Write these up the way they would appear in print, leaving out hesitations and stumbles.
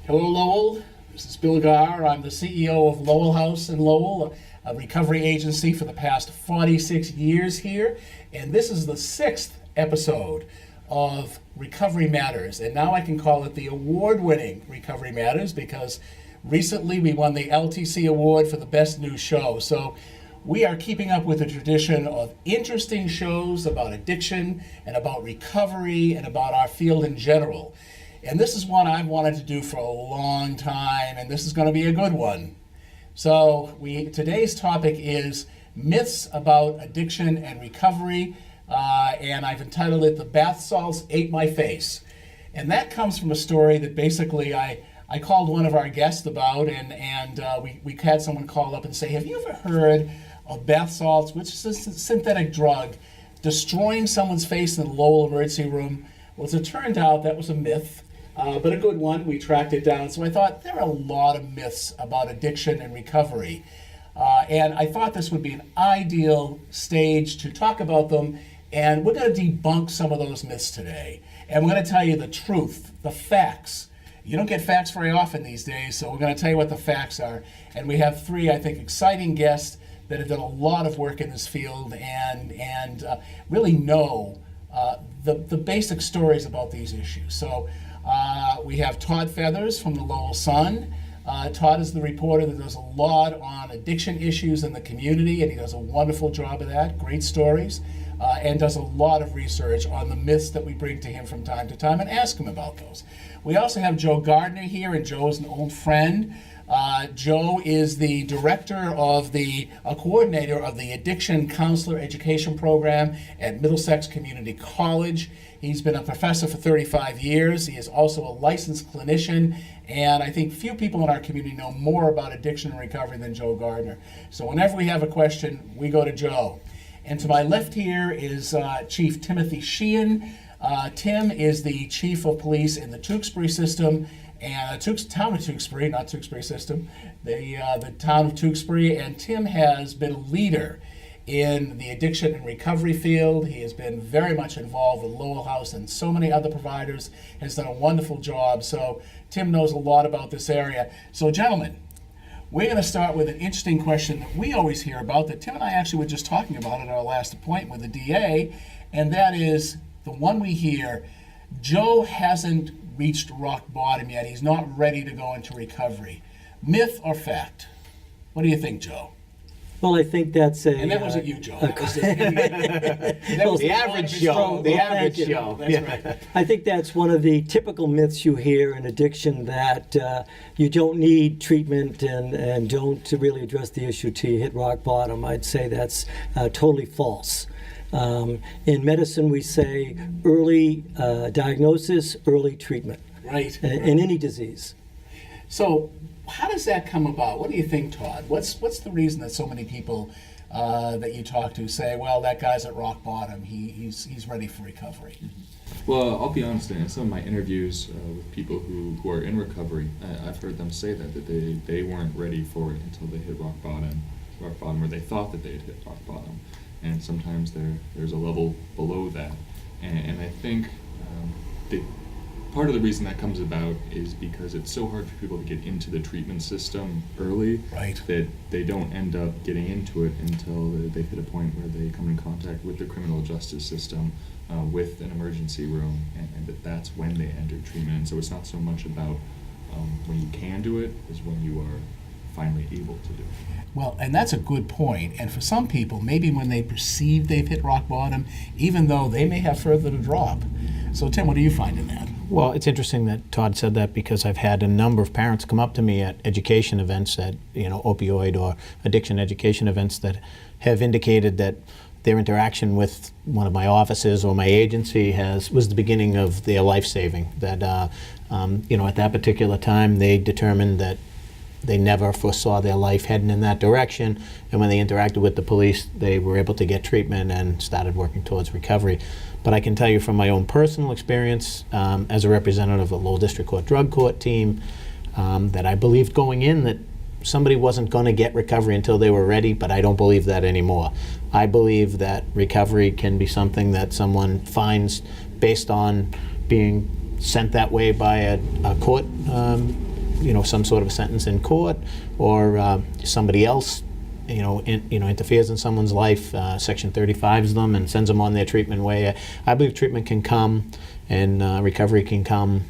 Hello, Lowell. This is Bill Garr. I'm the CEO of Lowell House in Lowell, a recovery agency for the past 46 years here. And this is the 6th episode of Recovery Matters. And now I can call it the award-winning Recovery Matters because recently we won the LTC Award for the Best New Show. So we are keeping up with the tradition of interesting shows about addiction and about recovery and about our field in general. And this is one I've wanted to do for a long time, and this is going to be a good one. So today's topic is myths about addiction and recovery, and I've entitled it "The Bath Salts Ate My Face." And that comes from a story that basically I called one of our guests about, and we had someone call up and say, have you ever heard of bath salts, which is a synthetic drug, destroying someone's face in the Lowell emergency room? Well, as it turned out, that was a myth. But a good one. We tracked it down. So I thought there are a lot of myths about addiction and recovery. And I thought this would be an ideal stage to talk about them. And we're going to debunk some of those myths today. And we're going to tell you the truth, the facts. You don't get facts very often these days, so we're going to tell you what the facts are. And we have three, I think, exciting guests that have done a lot of work in this field and really know the basic stories about these issues. So we have Todd Feathers from the Lowell Sun. Todd is the reporter that does a lot on addiction issues in the community, and he does a wonderful job of that, great stories, and does a lot of research on the myths that we bring to him from time to time and ask him about those. We also have Joe Gardner here, and Joe is an old friend. Joe is the director of a coordinator of the Addiction Counselor Education Program at Middlesex Community College. He's been a professor for 35 years. He is also a licensed clinician, and I think few people in our community know more about addiction and recovery than Joe Gardner. So whenever we have a question, we go to Joe. And to my left here is Chief Timothy Sheehan. Tim is the chief of police in the Tewksbury system, and town of Tewksbury, not Tewksbury system, the town of Tewksbury. And Tim has been a leader in the addiction and recovery field. He has been very much involved with Lowell House and so many other providers, has done a wonderful job. So Tim knows a lot about this area. So gentlemen, we're going to start with an interesting question that we always hear about, that Tim and I actually were just talking about at our last appointment with the DA, and that is the one we hear: Joe hasn't reached rock bottom yet. He's not ready to go into recovery. Myth or fact? What do you think, Joe? Well, I think that's a... And that wasn't you, Joe. That was the average Joe. The average Joe. That's right. I think that's one of the typical myths you hear in addiction, that you don't need treatment and don't really address the issue till you hit rock bottom. I'd say that's totally false. In medicine, we say early diagnosis, early treatment. Right. In any disease. So how does that come about? What do you think, Todd? What's the reason that so many people that you talk to say, well, that guy's at rock bottom, he's ready for recovery? Well, I'll be honest, in some of my interviews with people who are in recovery, I've heard them say that they weren't ready for it until they hit rock bottom, or they thought that they had hit rock bottom. And sometimes there's a level below that. And I think that part of the reason that comes about is because it's so hard for people to get into the treatment system early, right, that they don't end up getting into it until they hit a point where they come in contact with the criminal justice system, with an emergency room, and that's when they enter treatment. And so it's not so much about when you can do it, as when you are finally able to do it. Well, and that's a good point. And for some people, maybe when they perceive they've hit rock bottom, even though they may have further to drop. So Tim, what do you find in that? Well, it's interesting that Todd said that, because I've had a number of parents come up to me at education events, at opioid or addiction education events, that have indicated that their interaction with one of my offices or my agency was the beginning of their life saving. That at that particular time they determined that they never foresaw their life heading in that direction, and when they interacted with the police, they were able to get treatment and started working towards recovery. But I can tell you from my own personal experience, as a representative of the Lowell District Court Drug Court team, that I believed going in that somebody wasn't going to get recovery until they were ready, but I don't believe that anymore. I believe that recovery can be something that someone finds based on being sent that way by a court some sort of a sentence in court, or somebody else interferes in someone's life, Section 35s them and sends them on their treatment way. I believe treatment can come and recovery can come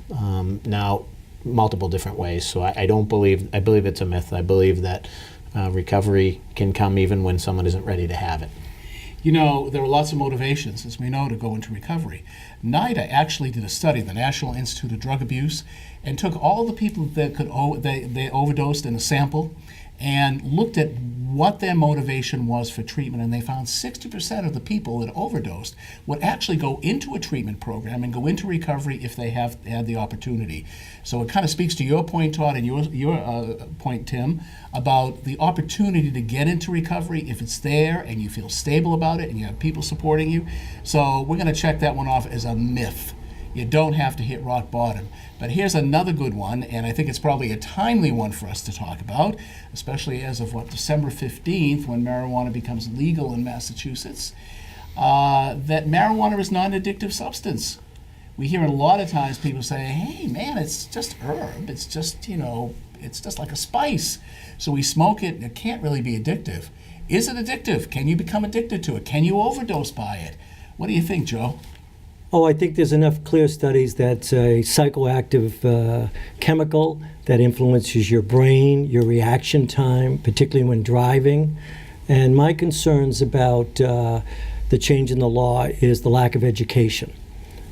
now multiple different ways. So I believe it's a myth. I believe that recovery can come even when someone isn't ready to have it. There are lots of motivations, as we know, to go into recovery. NIDA actually did a study, the National Institute of Drug Abuse, and took all the people that they overdosed in a sample and looked at what their motivation was for treatment, and they found 60% of the people that overdosed would actually go into a treatment program and go into recovery if they had the opportunity. So it kind of speaks to your point, Todd, and your point, Tim, about the opportunity to get into recovery if it's there and you feel stable about it and you have people supporting you. So we're going to check that one off as a myth. You don't have to hit rock bottom. But here's another good one, and I think it's probably a timely one for us to talk about, especially as of December 15th, when marijuana becomes legal in Massachusetts, that marijuana is not an addictive substance. We hear a lot of times people say, hey man, it's just herb, it's just like a spice. So we smoke it, and it can't really be addictive. Is it addictive? Can you become addicted to it? Can you overdose by it? What do you think, Joe? Oh, I think there's enough clear studies that it's a psychoactive chemical that influences your brain, your reaction time, particularly when driving. And my concerns about the change in the law is the lack of education.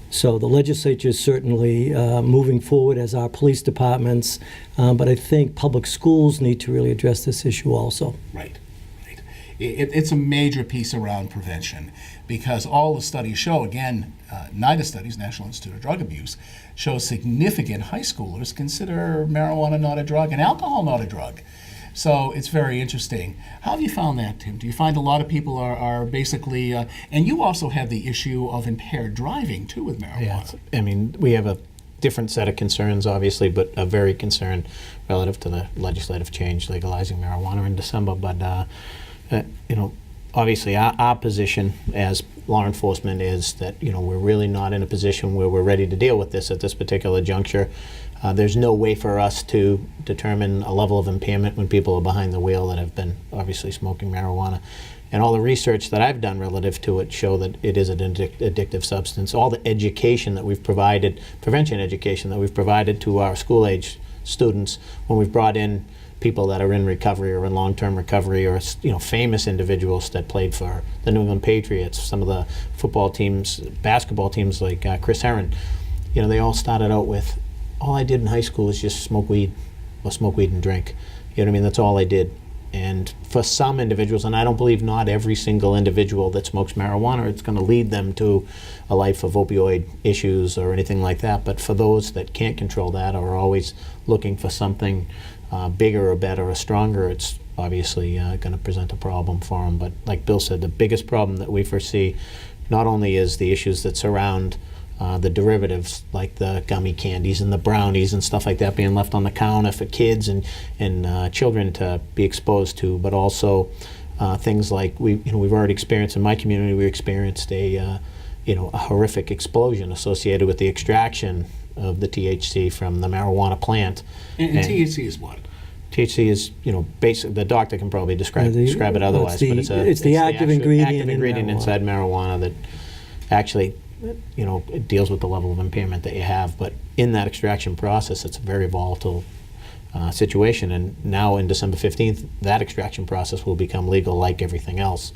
So the legislature is certainly moving forward, as our police departments, but I think public schools need to really address this issue also. Right. It's a major piece around prevention, because all the studies show, again, NIDA studies, National Institute of Drug Abuse, show significant high schoolers consider marijuana not a drug and alcohol not a drug. So it's very interesting. How have you found that, Tim? Do you find a lot of people are basically, and you also have the issue of impaired driving too with marijuana? Yeah, we have a different set of concerns, obviously, but a very concerned relative to the legislative change legalizing marijuana in December. But obviously our position as law enforcement is that we're really not in a position where we're ready to deal with this at this particular juncture. There's no way for us to determine a level of impairment when people are behind the wheel that have been obviously smoking marijuana. And all the research that I've done relative to it show that it is an addictive substance. All the education that we've provided, prevention education that we've provided to our school-age students when we've brought in people that are in recovery or in long-term recovery, or famous individuals that played for the New England Patriots, some of the football teams, basketball teams like Chris Herron. They all started out with, all I did in high school is just smoke weed and drink. That's all I did. And for some individuals, and I don't believe not every single individual that smokes marijuana, it's going to lead them to a life of opioid issues or anything like that. But for those that can't control that or are always looking for something bigger or better or stronger, it's obviously going to present a problem for them. But like Bill said, the biggest problem that we foresee not only is the issues that surround the derivatives, like the gummy candies and the brownies and stuff like that being left on the counter for kids and children to be exposed to, but also things like we've already experienced in my community. We experienced a horrific explosion associated with the extraction of the THC from the marijuana plant. And THC is what? THC is, basic. The doctor can probably describe it otherwise, but it's the active ingredient inside marijuana that actually, it deals with the level of impairment that you have. But in that extraction process, it's a very volatile situation. And now, in December 15th, that extraction process will become legal, like everything else.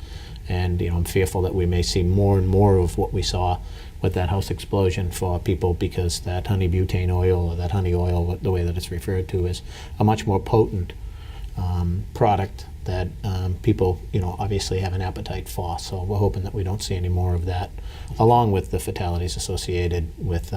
And I'm fearful that we may see more and more of what we saw with that house explosion for people, because that honey butane oil, or that honey oil, the way that it's referred to, is a much more potent product that people, obviously have an appetite for. So we're hoping that we don't see any more of that, along with the fatalities associated with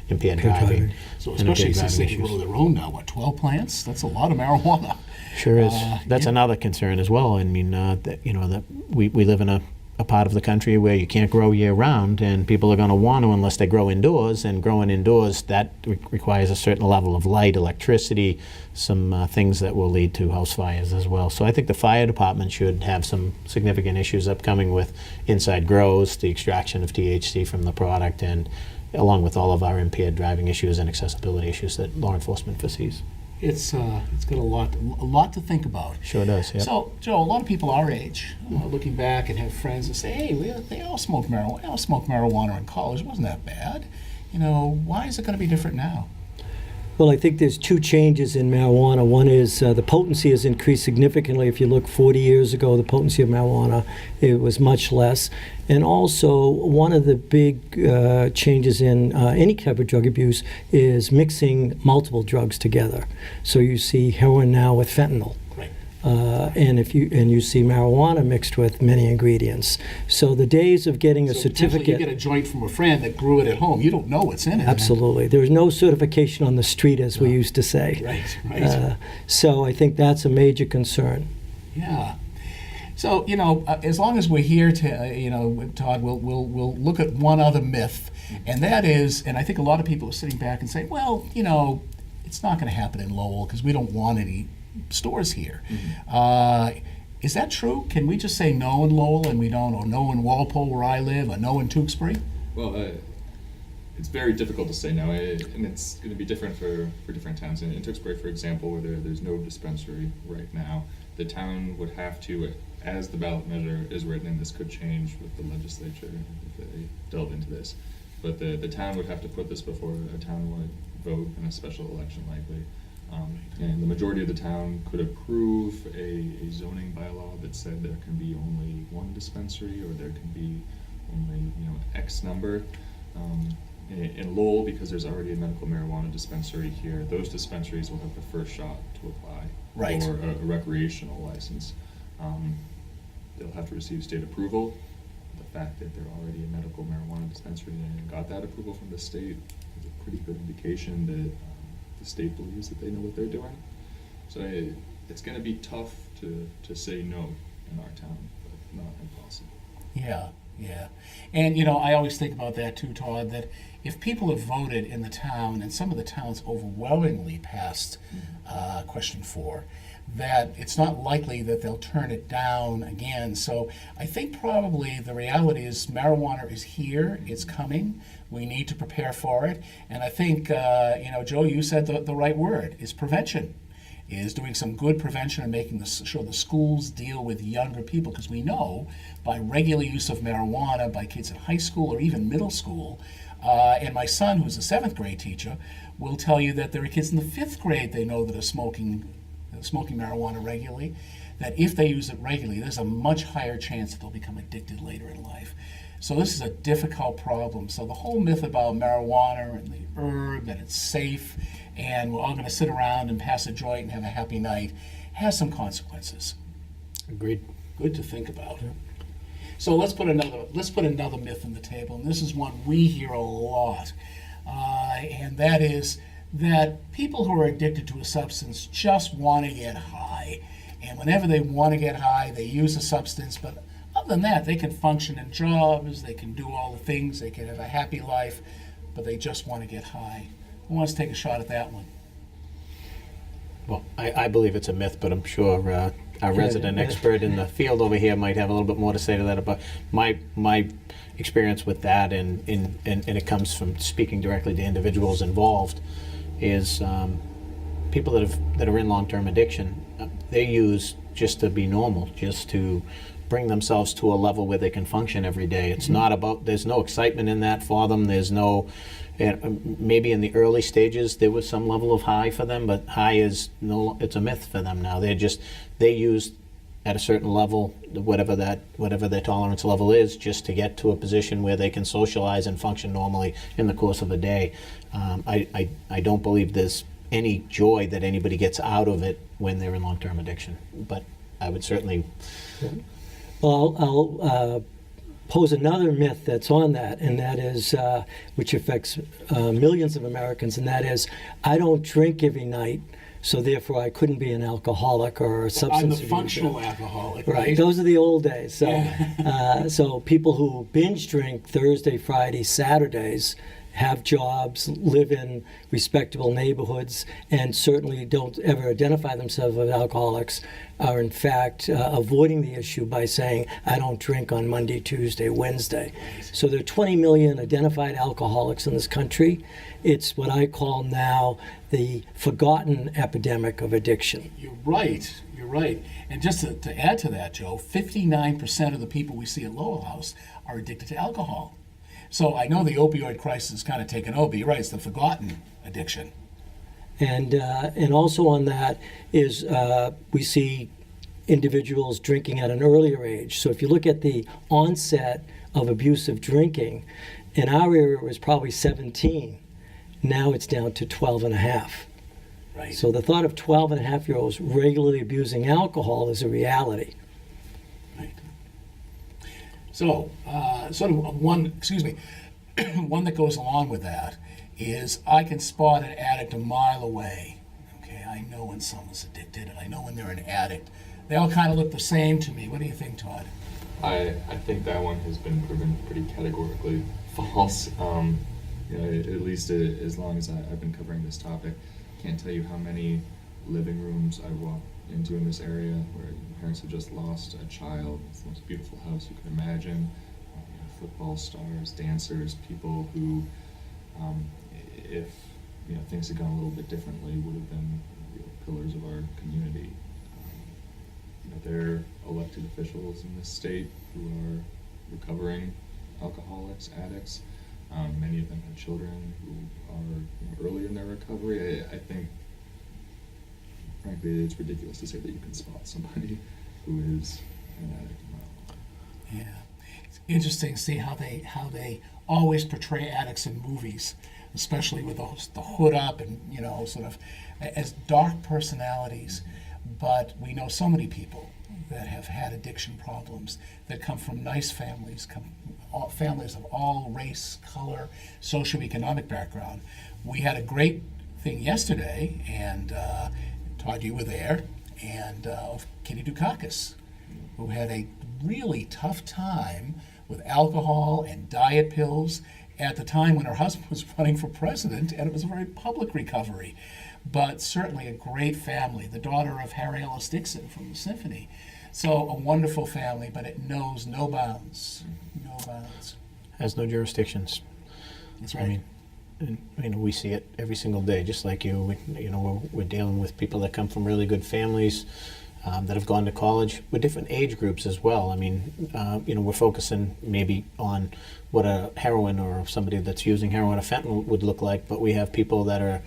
impaired driving. So especially since they grow their own now, 12 plants? That's a lot of marijuana. Sure is. That's another concern as well. That we live in a part of the country where you can't grow year-round, and people are going to want to unless they grow indoors, and growing indoors, that requires a certain level of light, electricity, some things that will lead to house fires as well. So I think the fire department should have some significant issues upcoming with inside grows, the extraction of THC from the product, and along with all of our impaired driving issues and accessibility issues that law enforcement foresees. It's got a lot to think about. Sure does, yeah. So, Joe, a lot of people our age, looking back and have friends that say, "Hey, they all smoked marijuana. They all smoked marijuana in college. It wasn't that bad." Why is it going to be different now? Well, I think there's two changes in marijuana. One is the potency has increased significantly. If you look 40 years ago, the potency of marijuana, it was much less. And also, one of the big changes in any type of drug abuse is mixing multiple drugs together. So you see heroin now with fentanyl. Right. And you see marijuana mixed with many ingredients. So the days of getting a So potentially certificate. you get a joint from a friend that grew it at home. You don't know what's in it. Absolutely. There's no certification on the street, as we used to say. Right. So I think that's a major concern. Yeah. So, as long as we're here to, Todd, we'll look at one other myth, and that is, and I think a lot of people are sitting back and saying, well, it's not going to happen in Lowell because we don't want any stores here. Is that true? Can we just say no in Lowell and we don't, or no in Walpole where I live, or no in Tewksbury? Well, it's very difficult to say no, and it's going to be different for different towns. In Tewksbury, for example, where there's no dispensary right now, the town would have to, as the ballot measure is written, and this could change with the legislature if they delve into this, but the town would have to put this before a townwide vote in a special election likely. And the majority of the town could approve a zoning bylaw that said there can be only one dispensary, or there can be only X number. In Lowell, because there's already a medical marijuana dispensary here, those dispensaries will have the first shot to apply for a recreational license. They'll have to receive state approval. The fact that they're already a medical marijuana dispensary and got that approval from the state is a pretty good indication that the state believes that they know what they're doing. So it's going to be tough to say no in our town, but not impossible. Yeah. And, I always think about that too, Todd, that if people have voted in the town, and some of the towns overwhelmingly passed question 4, that it's not likely that they'll turn it down again. So I think probably the reality is marijuana is here, it's coming, we need to prepare for it. And I think, Joe, you said the right word, is prevention. Is doing some good prevention and making sure the schools deal with younger people, because we know by regular use of marijuana by kids in high school or even middle school, and my son, who's a 7th grade teacher, will tell you that there are kids in the 5th grade they know that are smoking marijuana regularly, that if they use it regularly, there's a much higher chance that they'll become addicted later in life. So this is a difficult problem. So the whole myth about marijuana and the herb, that it's safe, and we're all going to sit around and pass a joint and have a happy night, has some consequences. Agreed. Good to think about. So let's put another myth on the table, and this is one we hear a lot, and that is that people who are addicted to a substance just want to get high, and whenever they want to get high, they use a substance. But other than that, they can function in jobs, they can do all the things, they can have a happy life, but they just want to get high. Who wants to take a shot at that one? Well, I believe it's a myth, but I'm sure our resident expert in the field over here might have a little bit more to say to that. About my experience with that, and it comes from speaking directly to individuals involved, is people that are in long-term addiction. They use just to be normal, just to bring themselves to a level where they can function every day. It's not about, there's no excitement in that for them. There's no, maybe in the early stages there was some level of high for them, but high is no, it's a myth for them now. They use at a certain level, whatever their tolerance level is, just to get to a position where they can socialize and function normally in the course of a day. I don't believe there's any joy that anybody gets out of it when they're in long-term addiction, but I would certainly... Well, I'll pose another myth that's on that, and that is, which affects millions of Americans, and that is, I don't drink every night, so therefore I couldn't be an alcoholic or a substance I'm abuser. the functional alcoholic, Right. Those are the old days. So, so people who binge drink Thursday, Friday, Saturdays, have jobs, live in respectable neighborhoods, and certainly don't ever identify themselves as alcoholics are in fact avoiding the issue by saying, I don't drink on Monday, Tuesday, Wednesday. So there are 20 million identified alcoholics in this country. It's what I call now the forgotten epidemic of addiction. You're right. You're right. And just to add to that, Joe, 59% of the people we see at Lowell House are addicted to alcohol. So I know the opioid crisis is kind of taken over. You're right. It's the forgotten addiction. And also on that is we see individuals drinking at an earlier age. So if you look at the onset of abusive drinking, in our area it was probably 17. Now it's down to 12 and a half. Right. So the thought of 12 and a half year olds regularly abusing alcohol is a reality. Right. So, sort of one that goes along with that is I can spot an addict a mile away. Okay, I know when someone's addicted, and I know when they're an addict. They all kind of look the same to me. What do you think, Todd? I think that one has been proven pretty categorically false. At least as long as I've been covering this topic, can't tell you how many living rooms I walked into in this area where parents have just lost a child. It's the most beautiful house you could imagine. Football stars, dancers, people who, if things had gone a little bit differently, would have been real pillars of our community. There are elected officials in this state who are recovering alcoholics, addicts. Many of them have children who are early in their recovery. I think, frankly, it's ridiculous to say that you can spot somebody who is an addict in my life. Yeah, it's interesting to see how they always portray addicts in movies, especially with the hood up and sort of as dark personalities. But we know so many people that have had addiction problems that come from nice families, families of all race, color, socioeconomic background. We had a great thing yesterday, and Todd, you were there, and of Kitty Dukakis, who had a really tough time with alcohol and diet pills at the time when her husband was running for president, and it was a very public recovery. But certainly a great family, the daughter of Harry Ellis Dixon from the Symphony. So a wonderful family, but it knows no bounds. No bounds. Has no jurisdictions. That's right. I mean, and we see it every single day, just like you. We're dealing with people that come from really good families that have gone to college with different age groups as well. I mean, we're focusing maybe on what a heroin or somebody that's using heroin or fentanyl would look like, but we have people that are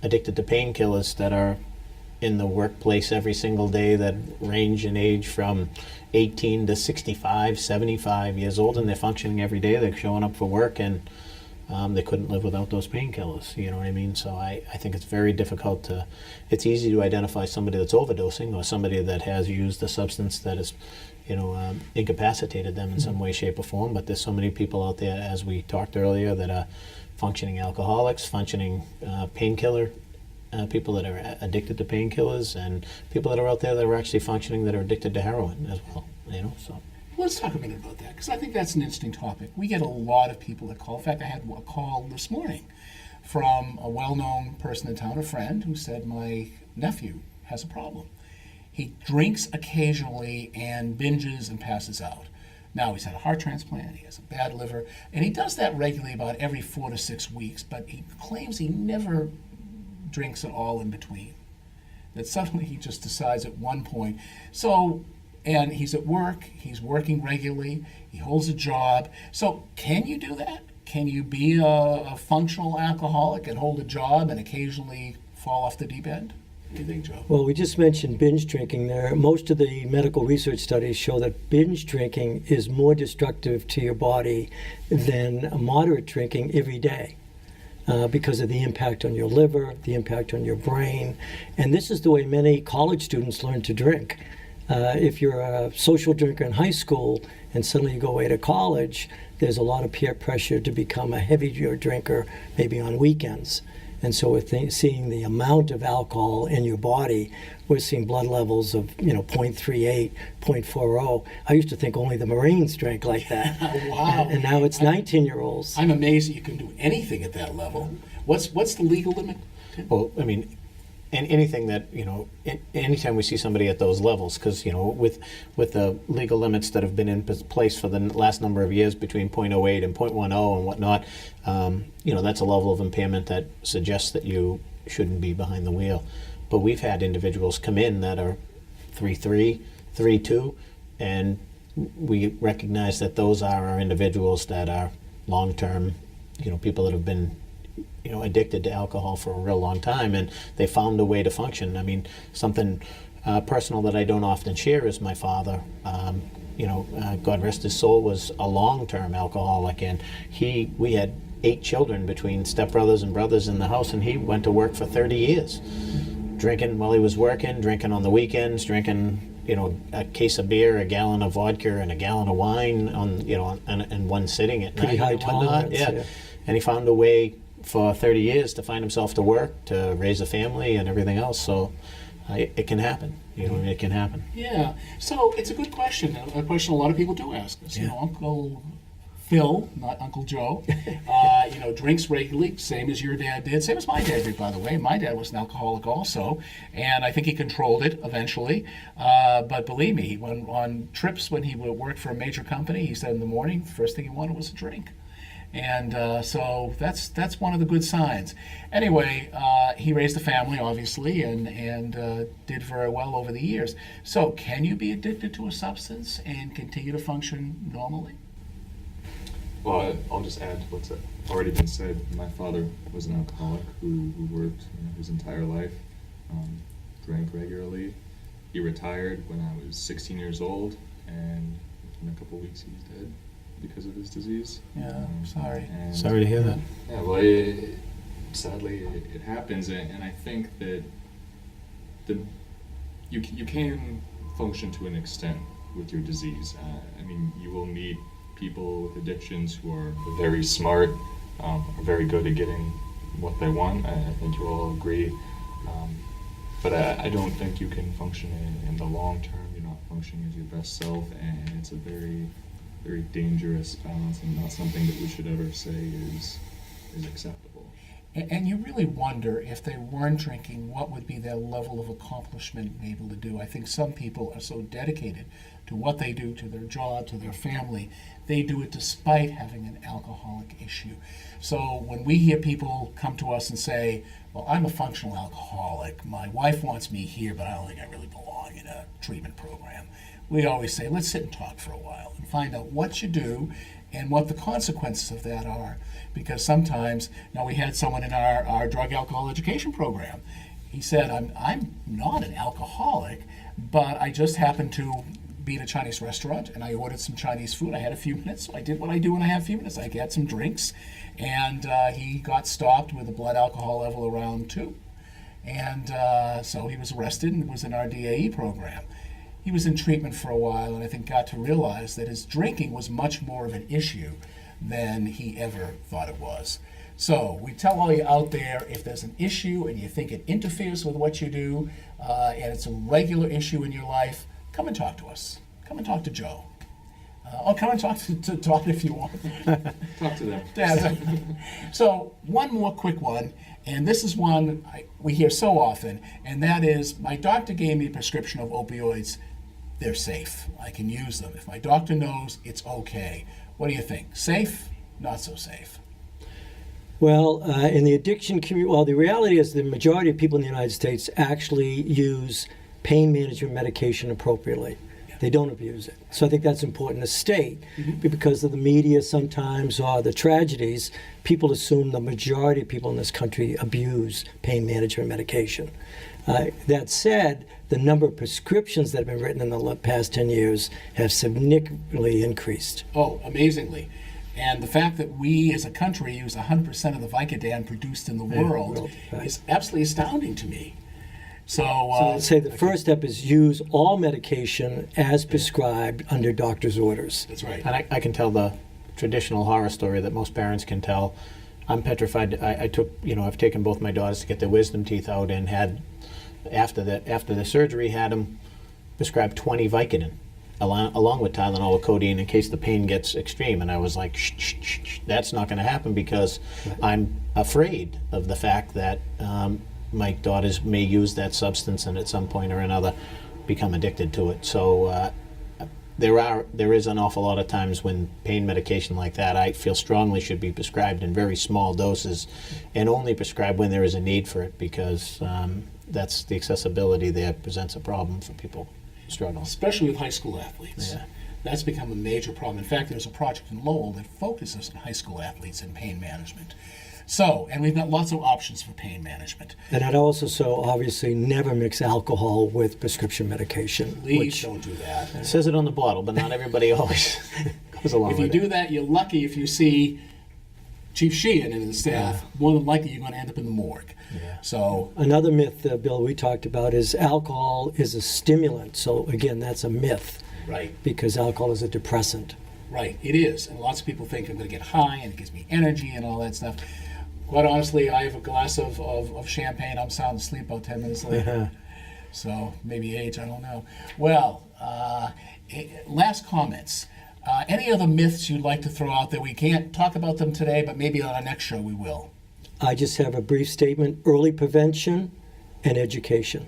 addicted to painkillers that are in the workplace every single day that range in age from 18 to 65, 75 years old, and they're functioning every day. They're showing up for work, and they couldn't live without those painkillers. You know what I mean? So I think it's very difficult it's easy to identify somebody that's overdosing or somebody that has used a substance that has, incapacitated them in some way, shape, or form. But there's so many people out there, as we talked earlier, that are functioning alcoholics, functioning painkiller people that are addicted to painkillers, and people that are out there that are actually functioning that are addicted to heroin as well. So. Let's talk a minute about that, because I think that's an interesting topic. We get a lot of people that call. In fact, I had a call this morning from a well-known person in town, a friend, who said, my nephew has a problem. He drinks occasionally and binges and passes out. Now he's had a heart transplant, he has a bad liver, and he does that regularly about every 4 to 6 weeks, but he claims he never drinks at all in between. That suddenly he just decides at one point. And he's at work, he's working regularly, he holds a job. So can you do that? Can you be a functional alcoholic and hold a job and occasionally fall off the deep end? What do you think, Joe? Well, we just mentioned binge drinking there. Most of the medical research studies show that binge drinking is more destructive to your body than moderate drinking every day. Because of the impact on your liver, the impact on your brain. And this is the way many college students learn to drink. If you're a social drinker in high school and suddenly you go away to college, there's a lot of peer pressure to become a heavier drinker, maybe on weekends. And so we're seeing the amount of alcohol in your body. We're seeing blood levels of 0.38, 0.40. I used to think only the Marines drank like that. Wow. And now it's 19-year-olds. I'm amazed that you can do anything at that level. What's the legal limit? Well, I mean, and anything that, anytime we see somebody at those levels, because, with the legal limits that have been in place for the last number of years between 0.08 and 0.10 and whatnot, that's a level of impairment that suggests that you shouldn't be behind the wheel. But we've had individuals come in that are 3.3, 3.2, and we recognize that those are our individuals that are long-term, people that have been addicted to alcohol for a real long time, and they found a way to function. I mean, something personal that I don't often share is my father, God rest his soul, was a long-term alcoholic, and we had 8 children between stepbrothers and brothers in the house, and he went to work for 30 years, drinking while he was working, drinking on the weekends, drinking a case of beer, a gallon of vodka, and a gallon of wine in one sitting at Pretty night. high and whatnot. tolerance, yeah. And he found a way for 30 years to find himself to work, to raise a family and everything else. So it can happen. It can happen. Yeah. So it's a good question. A question a lot of people do ask us. Yeah. Uncle Phil, not Uncle Joe, drinks regularly, same as your dad did, same as my dad did, by the way. My dad was an alcoholic also, and I think he controlled it eventually. But believe me, on trips when he would work for a major company, he said in the morning, first thing he wanted was a drink. And so that's one of the good signs. Anyway, he raised a family, obviously, and did very well over the years. So can you be addicted to a substance and continue to function normally? Well, I'll just add to what's already been said. My father was an alcoholic who worked his entire life, drank regularly. He retired when I was 16 years old, and in a couple of weeks he was dead because of his disease. Yeah, I'm sorry. Sorry to hear that. Yeah, well, sadly it happens, and I think that you can function to an extent with your disease. I mean, you will meet people with addictions who are very smart, are very good at getting what they want. I think you all agree. But I don't think you can function in the long term. You're not functioning as your best self, and it's a very, very dangerous balance, and not something that we should ever say is acceptable. And you really wonder if they weren't drinking, what would be their level of accomplishment and able to do. I think some people are so dedicated to what they do, to their job, to their family, they do it despite having an alcoholic issue. So when we hear people come to us and say, well, I'm a functional alcoholic, my wife wants me here, but I don't think I really belong in a treatment program, we always say, let's sit and talk for a while and find out what you do and what the consequences of that are. Because sometimes, now we had someone in our drug alcohol education program. He said, I'm not an alcoholic, but I just happened to be at a Chinese restaurant and I ordered some Chinese food. I had a few minutes, so I did what I do when I have a few minutes. I had some drinks, and he got stopped with a blood alcohol level around 2. And so he was arrested and was in our DAE program. He was in treatment for a while, and I think got to realize that his drinking was much more of an issue than he ever thought it was. So we tell all you out there, if there's an issue and you think it interferes with what you do, and it's a regular issue in your life, come and talk to us. Come and talk to Joe. Or come and talk to Todd if you want. Talk to them. Yeah. So one more quick one, and this is one we hear so often, and that is, my doctor gave me a prescription of opioids. They're safe. I can use them. If my doctor knows, it's okay. What do you think? Safe? Not so safe? Well, in the addiction community, the reality is the majority of people in the United States actually use pain management medication appropriately. They don't abuse it. So I think that's important to state. Because of the media sometimes, or the tragedies, people assume the majority of people in this country abuse pain management medication. That said, the number of prescriptions that have been written in the past 10 years have significantly increased. Oh, amazingly. And the fact that we as a country use 100% of the Vicodin produced in the world right. is absolutely astounding to me. So I'd say the first step is use all medication as prescribed under doctor's orders. That's right. And I can tell the traditional horror story that most parents can tell. I'm petrified. I took, I've taken both my daughters to get their wisdom teeth out, and had after the surgery had them prescribed 20 Vicodin along with Tylenol or codeine in case the pain gets extreme. And I was like, shh, that's not going to happen, because I'm afraid of the fact that my daughters may use that substance and at some point or another become addicted to it. So there is an awful lot of times when pain medication like that, I feel strongly, should be prescribed in very small doses, and only prescribed when there is a need for it, because that's the accessibility there presents a problem for people who struggle. Especially with high school athletes. Yeah. That's become a major problem. In fact, there's a project in Lowell that focuses on high school athletes and pain management. So, and we've got lots of options for pain management. And I'd also obviously never mix alcohol with prescription medication. Please don't do that. It says it on the bottle, but not everybody always goes along If you with do it. that, you're lucky if you see Chief Sheehan and his staff. More than likely, you're going to end up in the morgue. Yeah. So, Another myth, Bill, we talked about is alcohol is a stimulant. So again, that's a myth, right, because alcohol is a depressant. right, it is. And lots of people think I'm going to get high and it gives me energy and all that stuff. Quite honestly, I have a glass of champagne, I'm sound asleep about 10 minutes later. So maybe age, I don't know. Well, last comments. Any other myths you'd like to throw out there? We can't talk about them today, but maybe on our next show we will. I just have a brief statement: early prevention and education.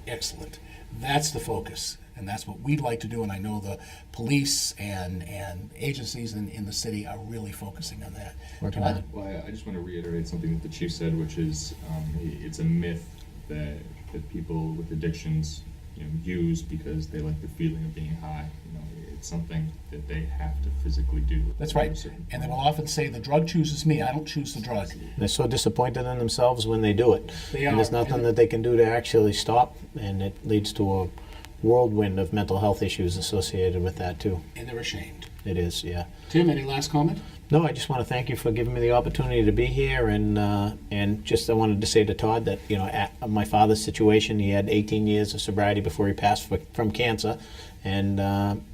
Excellent. That's the focus, and that's what we'd like to do, and I know the police and agencies in the city are really focusing on that. Working on it. Well, I just want to reiterate something that the chief said, which is it's a myth that people with addictions use because they like the feeling of being high. It's something that they have to physically do. That's right. And they will often say, the drug chooses me, I don't choose the drug. They're so disappointed in themselves when they do it. They And are. there's nothing that they can do to actually stop, and it leads to a whirlwind of mental health issues associated with that too. And they're ashamed. It is, yeah. Tim, any last comment? No, I just want to thank you for giving me the opportunity to be here, and just I wanted to say to Todd that at my father's situation, he had 18 years of sobriety before he passed from cancer, and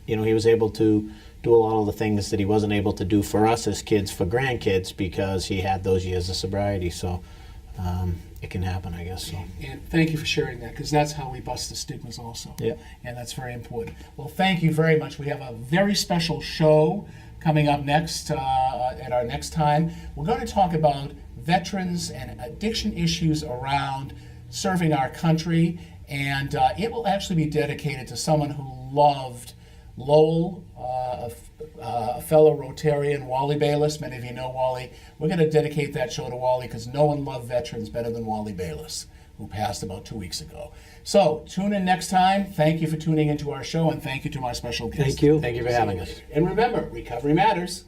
he was able to do a lot of the things that he wasn't able to do for us as kids, for grandkids, because he had those years of sobriety. So it can happen, I guess. So. And thank you for sharing that, because that's how we bust the stigmas also. Yeah. And that's very important. Well, thank you very much. We have a very special show coming up next at our next time. We're going to talk about veterans and addiction issues around serving our country, and it will actually be dedicated to someone who loved Lowell, a fellow Rotarian, Wally Bayless. Many of you know Wally. We're going to dedicate that show to Wally, because no one loved veterans better than Wally Bayless, who passed about 2 weeks ago. So tune in next time. Thank you for tuning into our show, and thank you to my special guest. Thank you. Thank you for having us. And remember, recovery matters.